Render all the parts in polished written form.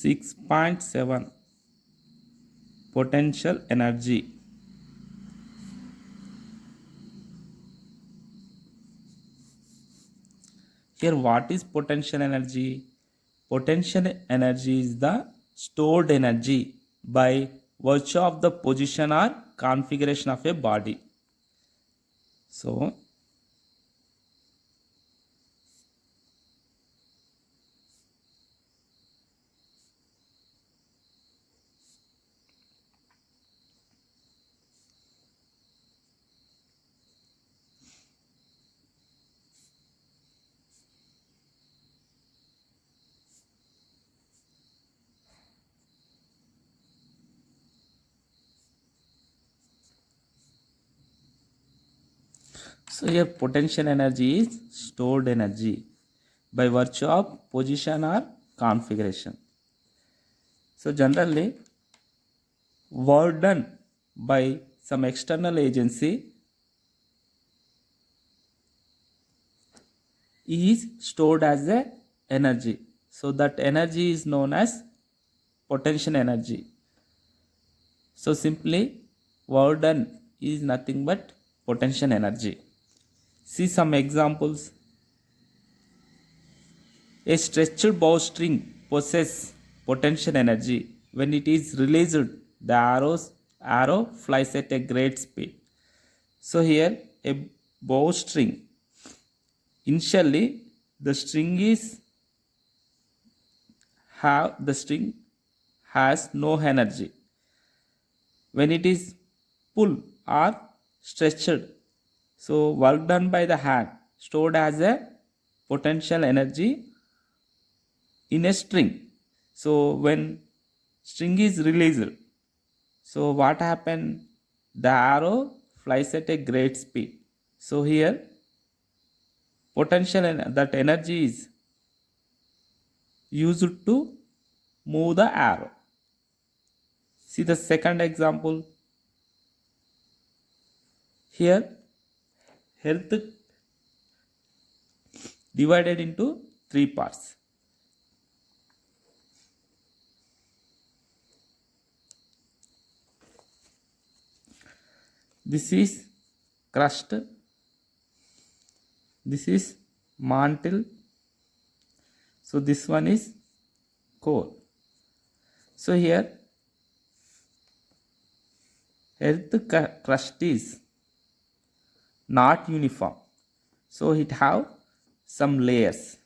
6.7 potential energy. Here, what is potential energy? Potential energy is the stored energy by virtue of the position or configuration of a body. So, here potential energy is stored energy by virtue of position or configuration. So generally work done by some external agency is stored as a energy. So that energy is known as potential energy. So simply work done is nothing but potential energy. See some examples. A stretched bowstring possesses potential energy. When it is released, the arrow flies at a great speed. So here a bowstring. Initially, the string has no energy. When it is pulled or stretched, so work done by the hand stored as a potential energy in a string. So when string is released, so what happened? The arrow flies at a great speed. So here potential that energy is used to move the arrow. See the second example. Here health divided into three parts. This is crust, this is mantle, so this one is core. So here earth crust is not uniform, so it have some layers.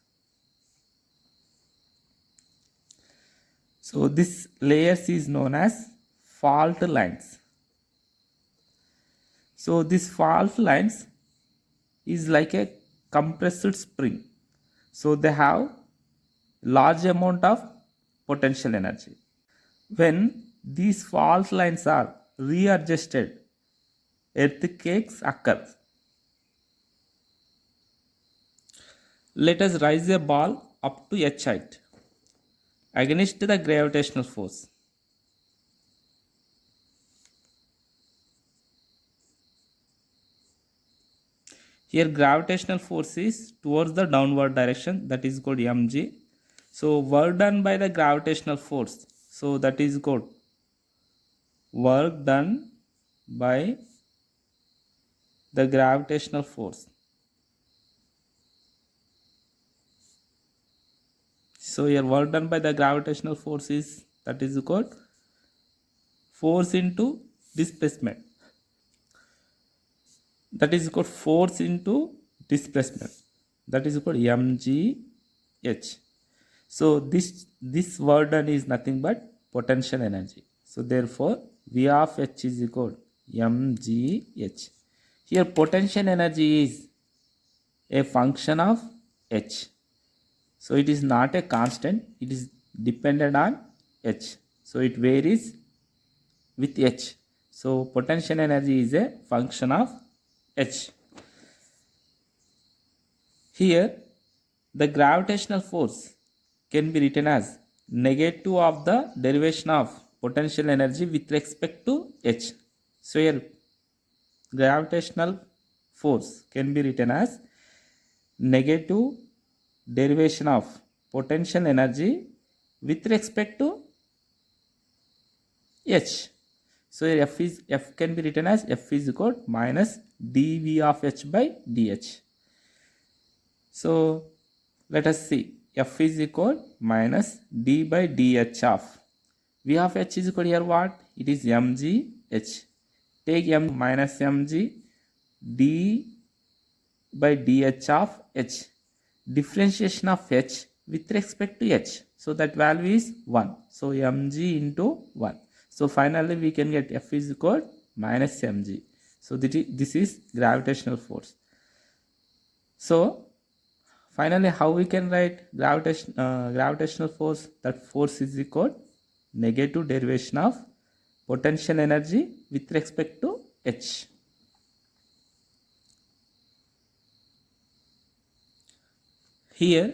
So this layers is known as fault lines. So this fault lines is like a compressed spring. So they have large amount of potential energy. When these fault lines are readjusted, earthquakes occur. Let us raise a ball up to h height against the gravitational force. Here gravitational force is towards the downward direction, that is called mg. So work done by the gravitational force, so that is called work done by the gravitational force. So here work done by the gravitational force is, that is called force into displacement. That is called force into displacement. That is called mgh. So this work done is nothing but potential energy. So therefore V of h is equal mgh. Here potential energy is a function of h. So it is not a constant, it is dependent on h. So it varies with h. So potential energy is a function of h. Here the gravitational force can be written as negative of the derivation of potential energy with respect to h. So here gravitational force can be written as negative derivation of potential energy with respect to h. So here f can be written as f is equal to minus dv of h by dh. So let us see, f is equal minus d by dh of v of h is equal here what? It is mg h. Take m minus mg d by dh of h. Differentiation of h with respect to h. So that value is 1. So mg into 1. So finally we can get f is equal minus mg. So this is gravitational force. So finally how we can write gravitational force? That force is equal negative derivation of potential energy with respect to h. Here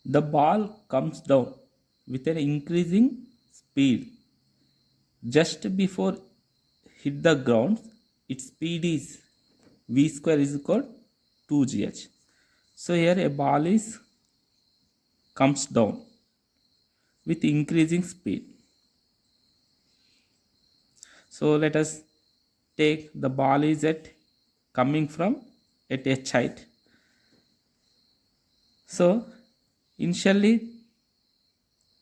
the ball comes down with an increasing speed. Just before hit the ground, its speed is v square is equal to 2gh. So here a ball comes down with increasing speed. So let us take the ball is coming from at h height. So initially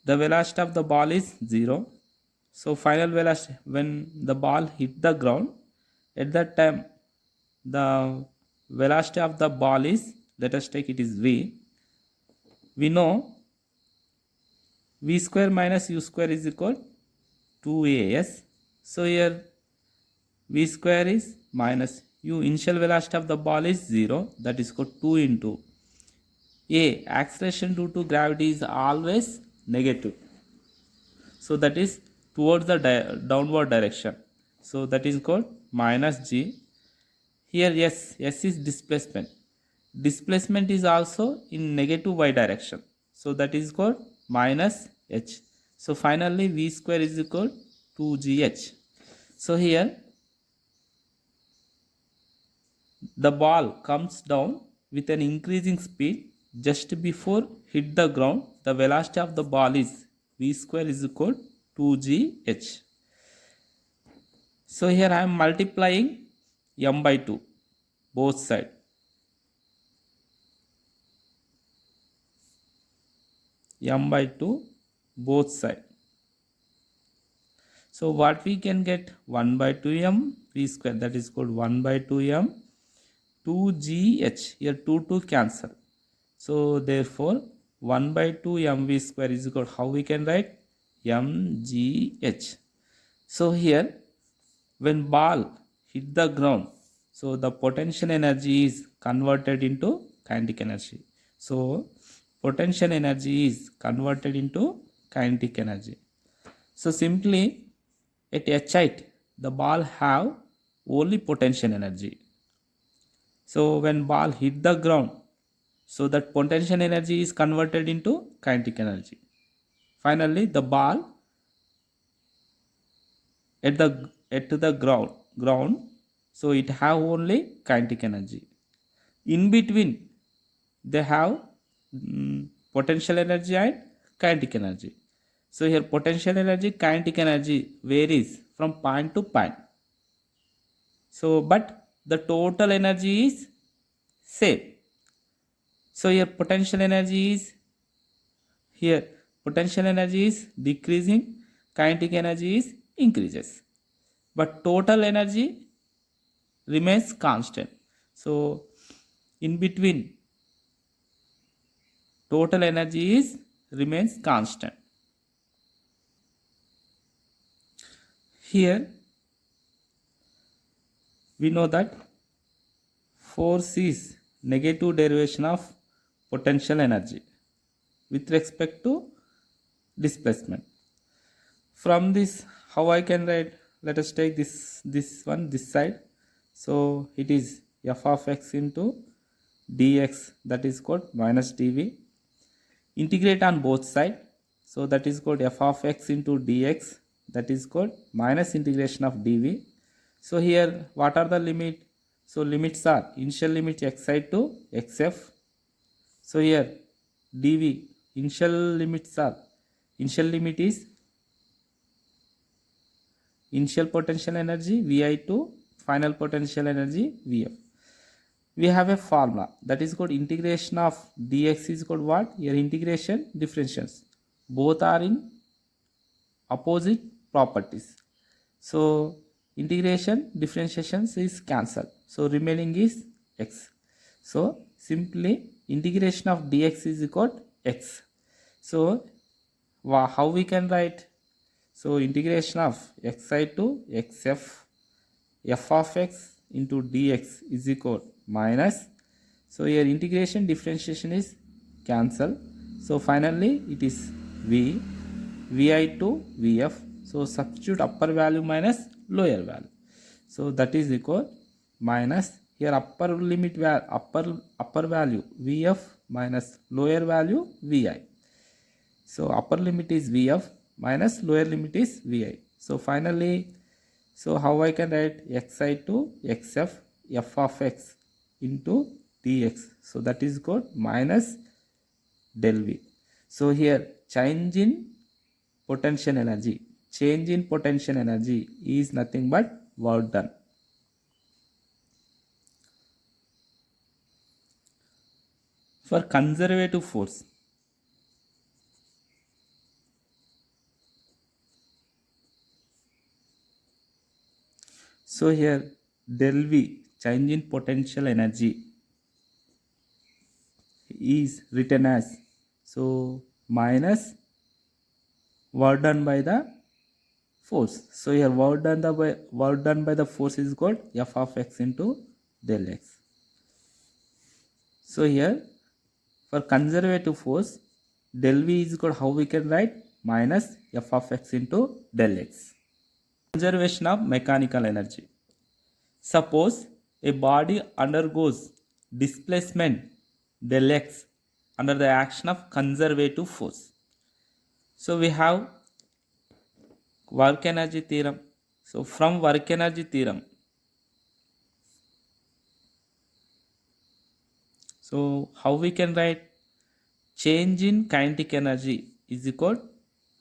the velocity of the ball is 0. So final velocity when the ball hit the ground, at that time the velocity of the ball is, let us take it is v. We know v square minus u square is equal to 2as. So here v square is minus u, initial velocity of the ball is 0, that is equal to 2 into a, acceleration due to gravity is always negative. So that is towards the downward direction. So that is called minus g. Here s is displacement. Displacement is also in negative y direction. So that is called minus h. So finally v square is equal to 2gh. So here the ball comes down with an increasing speed. Just before hit the ground, the velocity of the ball is v square is equal to 2gh. So here I am multiplying m by 2 both sides. M by 2 both sides. So what we can get? 1 by 2m v square, that is called 1 by 2m 2gh. Here 2 cancel. So therefore 1 by 2 mv square is equal, how we can write? mgh. So here when ball hit the ground, so the potential energy is converted into kinetic energy. So potential energy is converted into kinetic energy. So simply at h height the ball have only potential energy. So when ball hit the ground, so that potential energy is converted into kinetic energy. Finally the ball at the ground, so it have only kinetic energy. In between they have potential energy and kinetic energy. So here potential energy, kinetic energy varies from point to point. So but the total energy is same. So here potential energy is decreasing, kinetic energy is increases, but total energy remains constant. So in between total energy remains constant. Here we know that force is negative derivation of potential energy with respect to displacement. From this how I can write? Let us take this one, this side. So it is f of x into dx, that is called minus dv. Integrate on both sides. So that is called f of x into dx, that is called minus integration of dv. So here what are the limit? So limits are initial limit x side to xf. So here dv initial limits are initial limit is initial potential energy Vi to final potential energy Vf. We have a formula that is called integration of dx is called what? Here integration differentiations. Both are in opposite properties. So integration differentiations is cancelled. So remaining is x. So simply integration of dx is equal to x. So how we can write? So integration of xi to xf f of x into dx is equal minus. So here integration differentiation is cancel. So finally it is v to vf. So substitute upper value minus lower value. So that is equal minus here upper limit upper value vf minus lower value vi. So upper limit is vf minus lower limit is vi. So finally, so how I can write xi to xf f of x into dx. So that is called minus del v. So here change in potential energy. Change in potential energy is nothing but work done. For conservative force, so here del V change in potential energy is written as so minus work done by the force. So here work done by the force is called f of x into del x. So here for conservative force del V is equal how we can write minus f of x into del x. Conservation of mechanical energy. Suppose a body undergoes displacement del x under the action of conservative force. So we have work energy theorem. So from work energy theorem, so how we can write change in kinetic energy is equal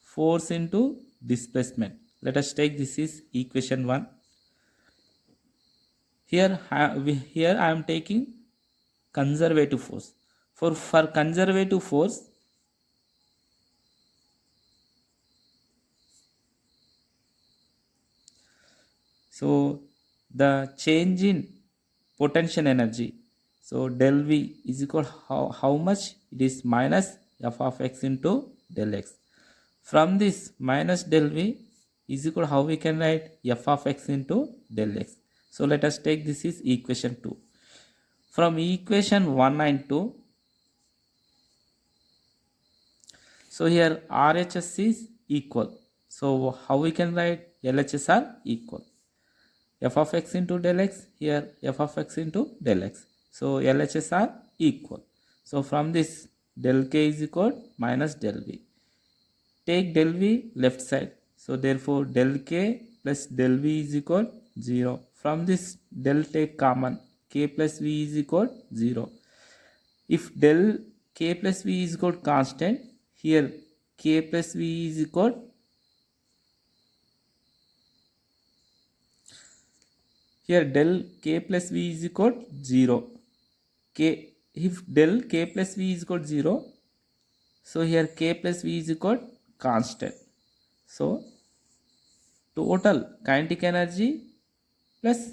force into displacement. Let us take this is equation 1. Here I am taking conservative force. For conservative force, so the change in potential energy, so del V is equal how much? It is minus f of x into del x. From this minus del V is equal how we can write f of x into del x. So let us take this is equation 2. From equation 1 and 2, so here RHS is equal. So how we can write LHS are equal. F of x into del x, here f of x into del x. So LHS are equal. So from this del k is equal minus del v. Take del v left side. So therefore del k plus del v is equal 0. From this del take common, k plus v is equal 0. If del k plus v is equal constant, here k plus v is equal here del k plus v is equal 0. K, if del k plus v is equal 0, so here k plus v is equal constant. So total kinetic energy plus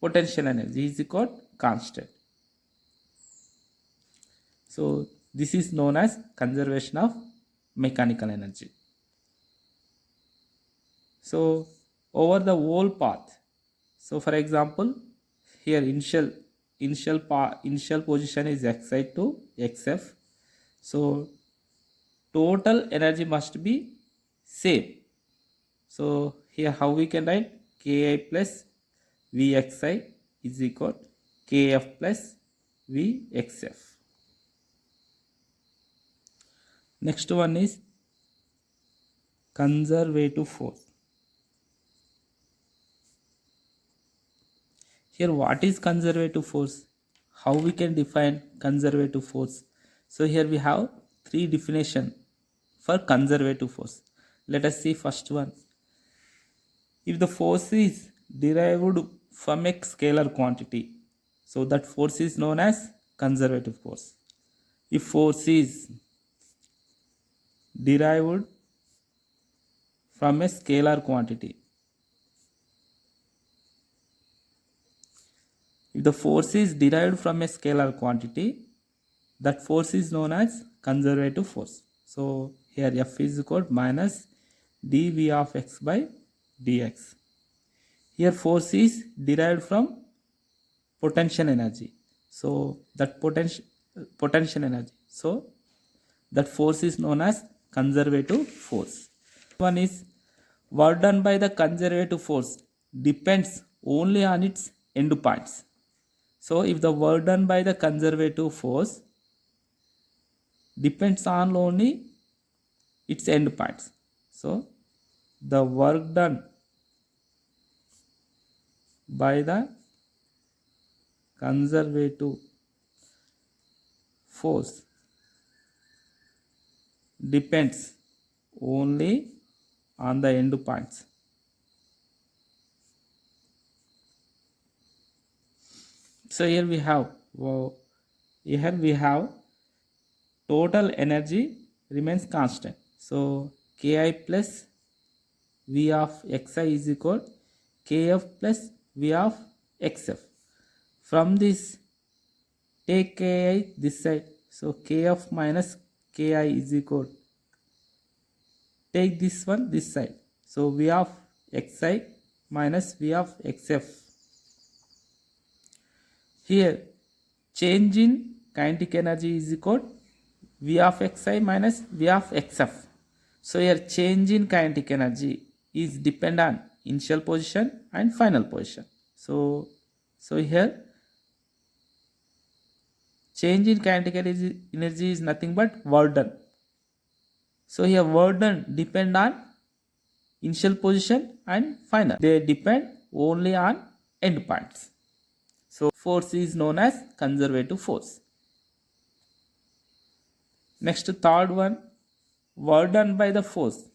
potential energy is equal constant. So this is known as conservation of mechanical energy. So over the whole path, so for example, here initial position is xi to xf. So total energy must be same. So here how we can write ki plus vxi is equal kf plus vxf. Next one is conservative force. Here what is conservative force? How we can define conservative force? So here we have three definition for conservative force. Let us see first one. If the force is derived from a scalar quantity, so that force is known as conservative force. If force is derived from a scalar quantity, if the force is derived from a scalar quantity, that force is known as conservative force. So here F is equal to minus dV of x by dx. Here force is derived from potential energy. So that potential energy. So that force is known as conservative force. One is work done by the conservative force depends only on its end points. So if the work done by the conservative force depends on only its end points. So the work done by the conservative force depends only on the end points. So here we have total energy remains constant. So Ki plus V of Xi is equal Kf plus V of Xf. From this, take Ki this side. So Kf minus Ki is equal. Take this one this side. So V of Xi minus V of Xf. Here, change in kinetic energy is equal V of Xi minus V of Xf. So here change in kinetic energy is dependent on initial position and final position. So here change in kinetic energy is nothing but work done. So here work done depend on initial position and final. They depend only on end points. So force is known as conservative force. Next, third one, work done by the force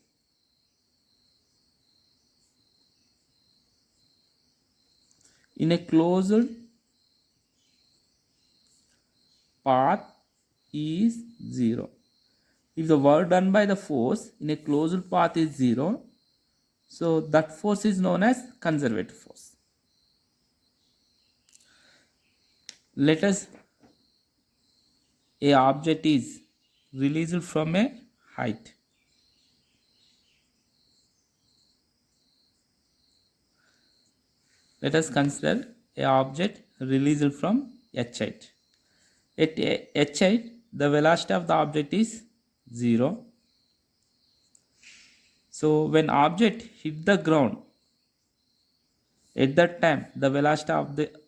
in a closed path is 0. If the work done by the force in a closed path is 0, so that force is known as conservative force. Let us, a object is released from a height. Let us consider a object released from h height. At h height, the velocity of the object is 0. So when object hit the ground, at that time the velocity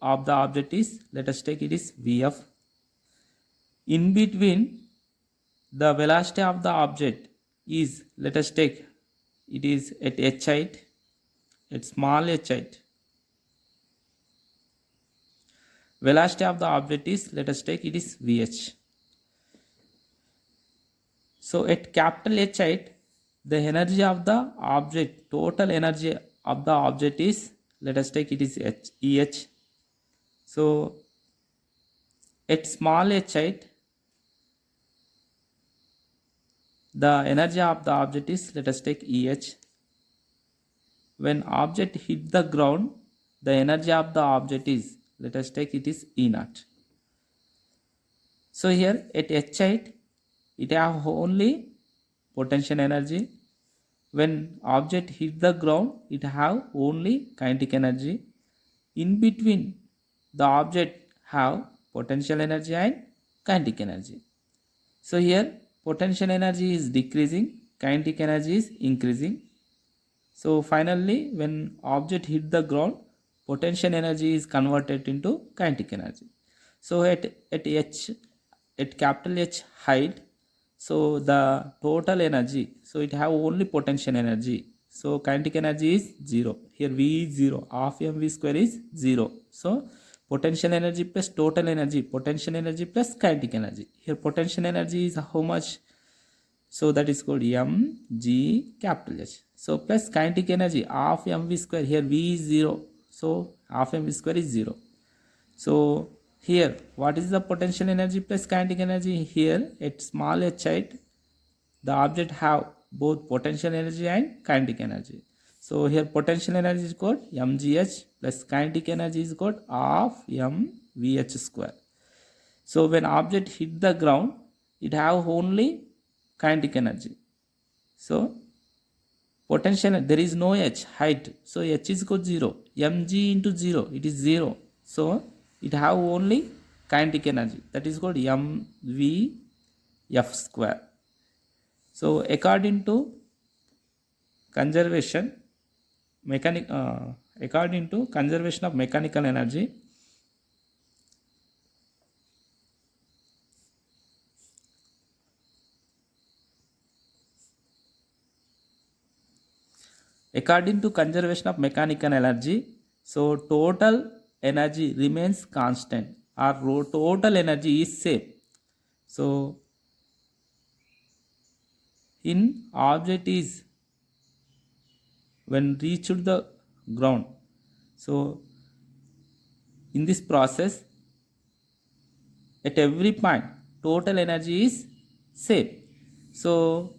of the object is, let us take it is Vf. In between, the velocity of the object is, let us take it is at h height, at small h height. Velocity of the object is, let us take it is Vh. So at capital H height, the energy of the object, total energy of the object is, let us take it is Eh. So at small h height, the energy of the object is, let us take Eh. When object hit the ground, the energy of the object is, let us take it is E0. So here at h height, it have only potential energy. When object hit the ground, it have only kinetic energy. In between, the object have potential energy and kinetic energy. So here potential energy is decreasing, kinetic energy is increasing. So finally, when object hit the ground, potential energy is converted into kinetic energy. So at capital H height, so the total energy, so it have only potential energy. So kinetic energy is 0. Here V is 0. Half mv square is 0. So potential energy plus total energy, potential energy plus kinetic energy. Here potential energy is how much? So that is called mg capital H. So plus kinetic energy half mv square, here v is 0, so half mv square is 0. So here what is the potential energy plus kinetic energy? Here at small h height the object have both potential energy and kinetic energy. So here potential energy is called mgh plus kinetic energy is called half mvh square. So when object hit the ground, it have only kinetic energy. So potential, there is no h height, so h is equal to 0, mg into 0, it is 0. So it have only kinetic energy, that is called mvf square. So according to conservation according to conservation of mechanical energy, so total energy remains constant or total energy is same. So in object is when reached the ground, so in this process at every point total energy is same. So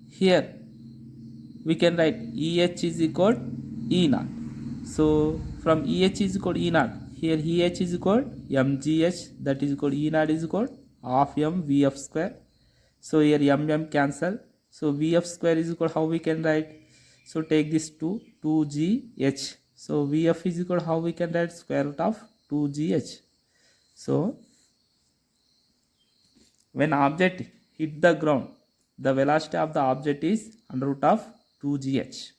here we can write EH is equal E naught. So from EH is equal to E naught, here EH is equal mgh, that is equal E naught is equal half m vf square. So here m cancel, so vf square is equal, how we can write? So take this 2gh, so vf is equal, how we can write? Square root of 2gh. So when object hit the ground, the velocity of the object is under root of 2gh.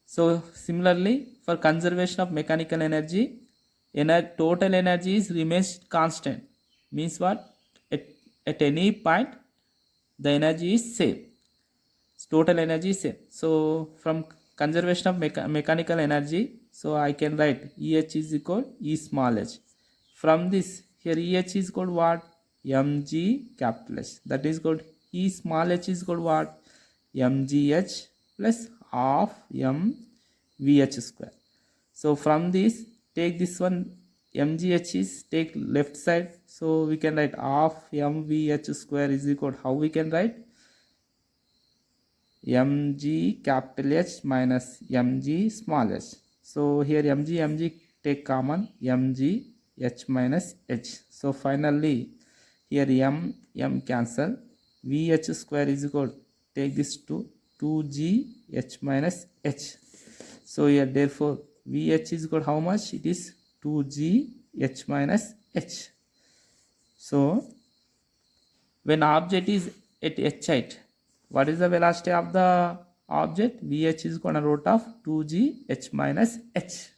So similarly for conservation of mechanical energy, total energy is remains constant, means what? At any point the energy is same, total energy is same. So from conservation of mechanical energy, so I can write EH is equal E small h. From this, here EH is called what? Mg capital H, that is called E small h is called what? Mgh plus half mvh square. So from this, take this one, mgh is take left side, so we can write half mvh square is equal, how we can write? Mg capital H minus mg small h. So here mg take common, mg h minus h. So finally here m cancel, vh square is equal, take this to 2g h minus h. So here therefore vh is equal, how much? It is 2g h minus h. So when object is at h height, what is the velocity of the object? Vh is equal to root of 2g h minus h.